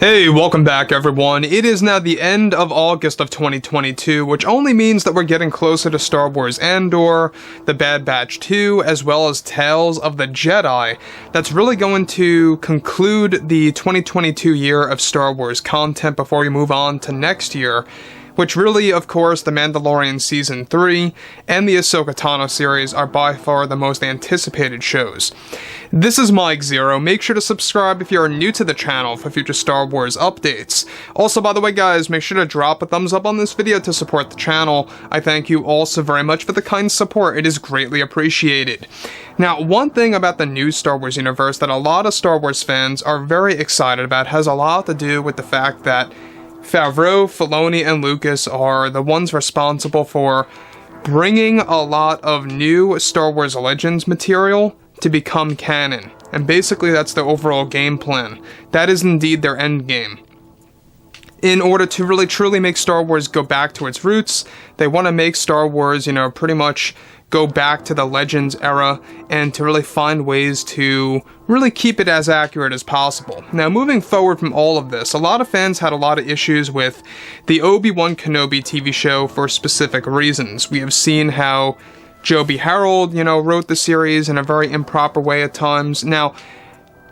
Hey, welcome back everyone. It is now the end of August of 2022, which only means that we're getting closer to Star Wars Andor, The Bad Batch 2, as well as Tales of the Jedi. That's really going to conclude the 2022 year of Star Wars content before we move on to next year, which really, of course, The Mandalorian Season 3 and the Ahsoka Tano series are by far the most anticipated shows. This is Mike Zero. Make sure to subscribe if you are new to the channel for future Star Wars updates. Also, by the way guys, make sure to drop a thumbs up on this video to support the channel. I thank you all so very much for the kind support. It is greatly appreciated. Now, one thing about the new Star Wars universe that a lot of Star Wars fans are very excited about has a lot to do with the fact that Favreau, Filoni, and Lucas are the ones responsible for bringing a lot of new Star Wars Legends material to become canon. And basically that's the overall game plan. That is indeed their end game. In order to really truly make Star Wars go back to its roots, they want to make Star Wars, pretty much go back to the Legends era and to really find ways to really keep it as accurate as possible. Now, moving forward from all of this, a lot of fans had a lot of issues with the Obi Wan Kenobi TV show for specific reasons. We have seen how Joby Harold, wrote the series in a very improper way at times. Now,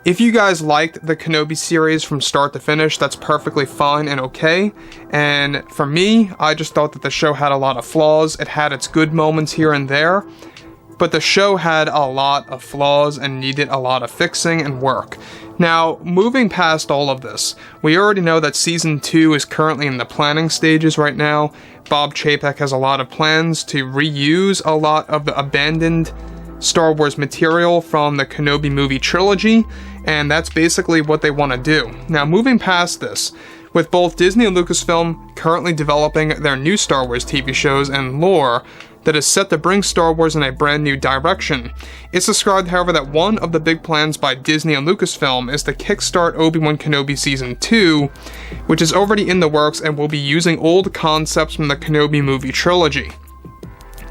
if you guys liked the Kenobi series from start to finish, that's perfectly fine and okay. And for me, I just thought that the show had a lot of flaws. It had its good moments here and there, but the show had a lot of flaws and needed a lot of fixing and work. Now, moving past all of this, we already know that Season 2 is currently in the planning stages right now. Bob Chapek has a lot of plans to reuse a lot of the abandoned Star Wars material from the Kenobi movie trilogy, and that's basically what they want to do. Now, moving past this, with both Disney and Lucasfilm currently developing their new Star Wars TV shows and lore that is set to bring Star Wars in a brand new direction, it's described, however, that one of the big plans by Disney and Lucasfilm is to kickstart Obi Wan Kenobi Season 2, which is already in the works and will be using old concepts from the Kenobi movie trilogy.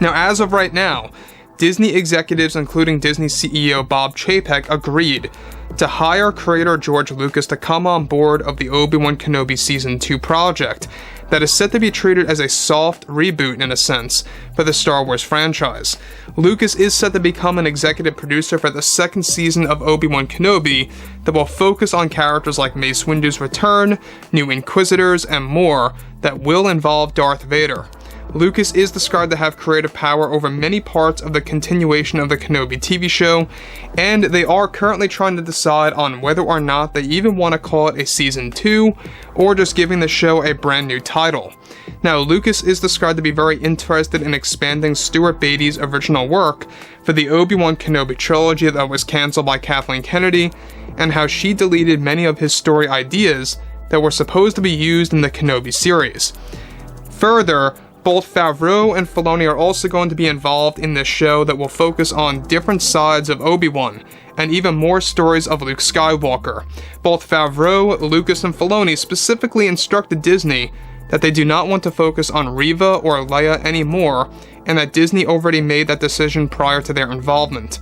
Now, as of right now, Disney executives, including Disney CEO Bob Chapek, agreed to hire creator George Lucas to come on board of the Obi Wan Kenobi Season 2 project that is set to be treated as a soft reboot, in a sense, for the Star Wars franchise. Lucas is set to become an executive producer for the second season of Obi Wan Kenobi that will focus on characters like Mace Windu's return, new Inquisitors, and more that will involve Darth Vader. Lucas is described to have creative power over many parts of the continuation of the Kenobi TV show, and they are currently trying to decide on whether or not they even want to call it a Season 2, or just giving the show a brand new title. Now, Lucas is described to be very interested in expanding Stuart Beatty's original work for the Obi Wan Kenobi trilogy that was cancelled by Kathleen Kennedy, and how she deleted many of his story ideas that were supposed to be used in the Kenobi series. Further, both Favreau and Filoni are also going to be involved in this show that will focus on different sides of Obi-Wan, and even more stories of Luke Skywalker. Both Favreau, Lucas, and Filoni specifically instructed Disney that they do not want to focus on Reva or Leia anymore, and that Disney already made that decision prior to their involvement.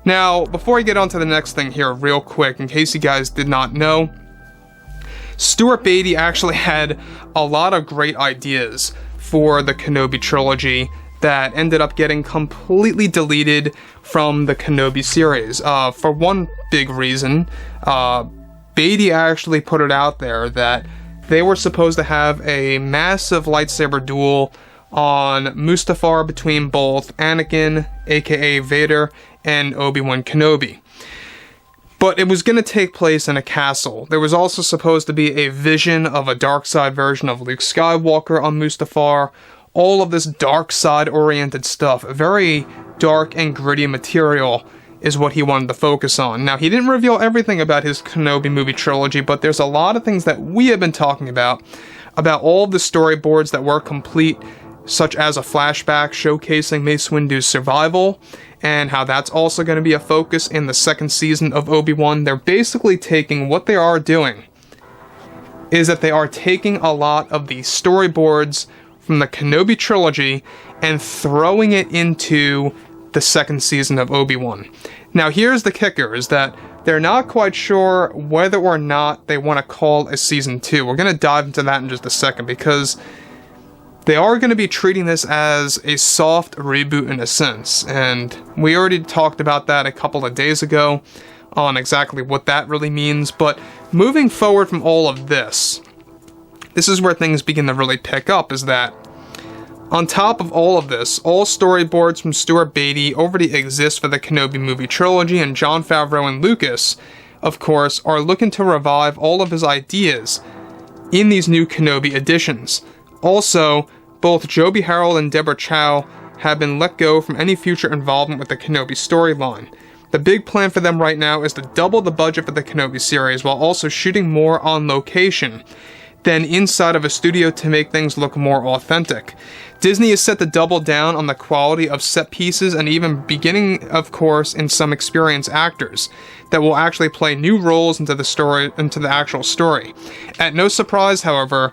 Now, before I get on to the next thing here real quick, in case you guys did not know, Stuart Beatty actually had a lot of great ideas for the Kenobi trilogy that ended up getting completely deleted from the Kenobi series. For one big reason, Beatty actually put it out there that they were supposed to have a massive lightsaber duel on Mustafar between both Anakin, aka Vader, and Obi-Wan Kenobi. But it was going to take place in a castle. There was also supposed to be a vision of a dark side version of Luke Skywalker on Mustafar. All of this dark side oriented stuff, very dark and gritty material, is what he wanted to focus on. Now, he didn't reveal everything about his Kenobi movie trilogy, but there's a lot of things that we have been talking about all of the storyboards that were complete, such as a flashback showcasing Mace Windu's survival, and how that's also going to be a focus in the second season of Obi-Wan. They're basically taking, what they are doing is that they are taking a lot of the storyboards from the Kenobi trilogy and throwing it into the second season of Obi-Wan. Now here's the kicker, is that they're not quite sure whether or not they want to call a season 2. We're going to dive into that in just a second, because they are going to be treating this as a soft reboot in a sense, and we already talked about that a couple of days ago on exactly what that really means. But moving forward from all of this, this is where things begin to really pick up, is that on top of all of this, all storyboards from Stuart Beattie already exist for the Kenobi movie trilogy, and Jon Favreau and Lucas, of course, are looking to revive all of his ideas in these new Kenobi editions. Also, both Joby Harold and Deborah Chow have been let go from any future involvement with the Kenobi storyline. The big plan for them right now is to double the budget for the Kenobi series while also shooting more on location than inside of a studio to make things look more authentic. Disney is set to double down on the quality of set pieces and even beginning, of course, in some experienced actors that will actually play new roles into the actual story. At no surprise, however,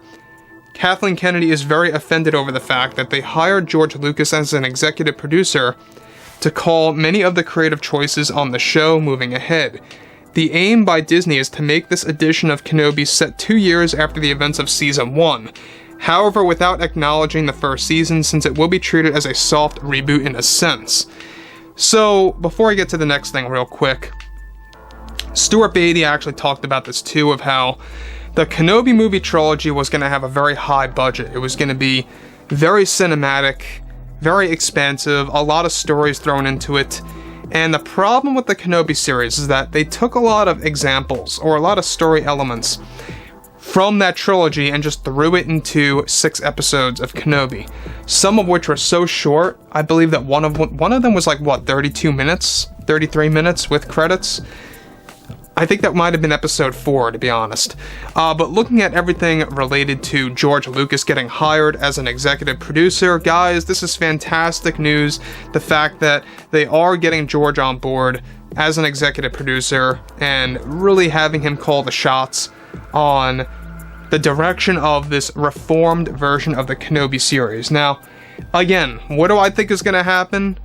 Kathleen Kennedy is very offended over the fact that they hired George Lucas as an executive producer to call many of the creative choices on the show moving ahead. The aim by Disney is to make this edition of Kenobi set 2 years after the events of Season 1, however without acknowledging the first season, since it will be treated as a soft reboot in a sense. So, before I get to the next thing real quick, Stuart Beattie actually talked about this too, of how the Kenobi movie trilogy was going to have a very high budget. It was going to be very cinematic, very expansive, a lot of stories thrown into it. And the problem with the Kenobi series is that they took a lot of examples, or a lot of story elements, from that trilogy and just threw it into 6 episodes of Kenobi. Some of which were so short, I believe that one of them was like, 32 minutes? 33 minutes with credits? I think that might have been episode 4, to be honest. But looking at everything related to George Lucas getting hired as an executive producer, guys, this is fantastic news. The fact that they are getting George on board as an executive producer and really having him call the shots on the direction of this reformed version of the Kenobi series. Now, again, what do I think is going to happen?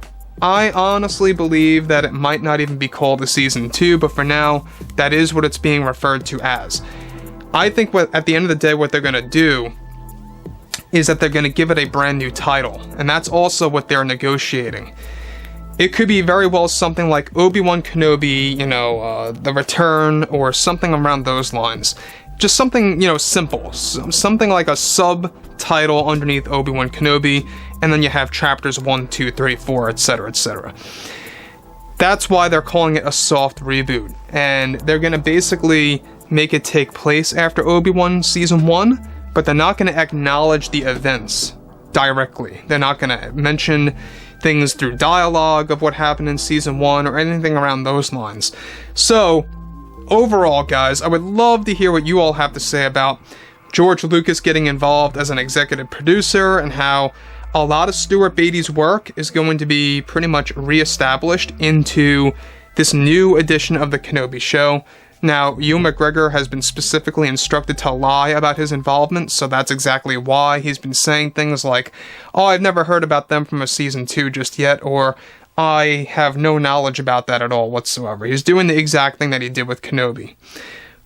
I honestly believe that it might not even be called a Season 2, but for now, that is what it's being referred to as. I think at the end of the day, what they're going to do is that they're going to give it a brand new title, and that's also what they're negotiating. It could be very well something like Obi Wan Kenobi, The Return, or something around those lines. Just something, simple. Something like a subtitle underneath Obi Wan Kenobi, and then you have chapters 1, 2, 3, 4, etc., etc. That's why they're calling it a soft reboot, and they're going to basically make it take place after Obi-Wan Season 1, but they're not going to acknowledge the events directly. They're not going to mention things through dialogue of what happened in Season 1 or anything around those lines. So, overall, guys, I would love to hear what you all have to say about George Lucas getting involved as an executive producer and how a lot of Stuart Beattie's work is going to be pretty much reestablished into this new edition of the Kenobi show. Now, Ewan McGregor has been specifically instructed to lie about his involvement, so that's exactly why he's been saying things like, "Oh, I've never heard about them from a Season 2 just yet," or "I have no knowledge about that at all whatsoever." He's doing the exact thing that he did with Kenobi.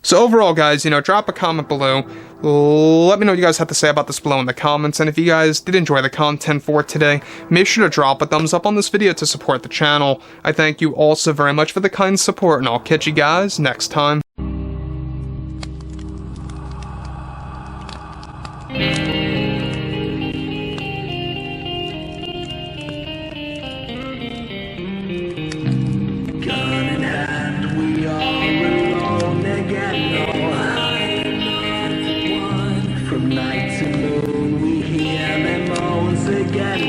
So overall, guys, drop a comment below. Let me know what you guys have to say about this below in the comments. And if you guys did enjoy the content for today, make sure to drop a thumbs up on this video to support the channel. I thank you all so very much for the kind support, and I'll catch you guys next time. From night to moon we hear them moans again.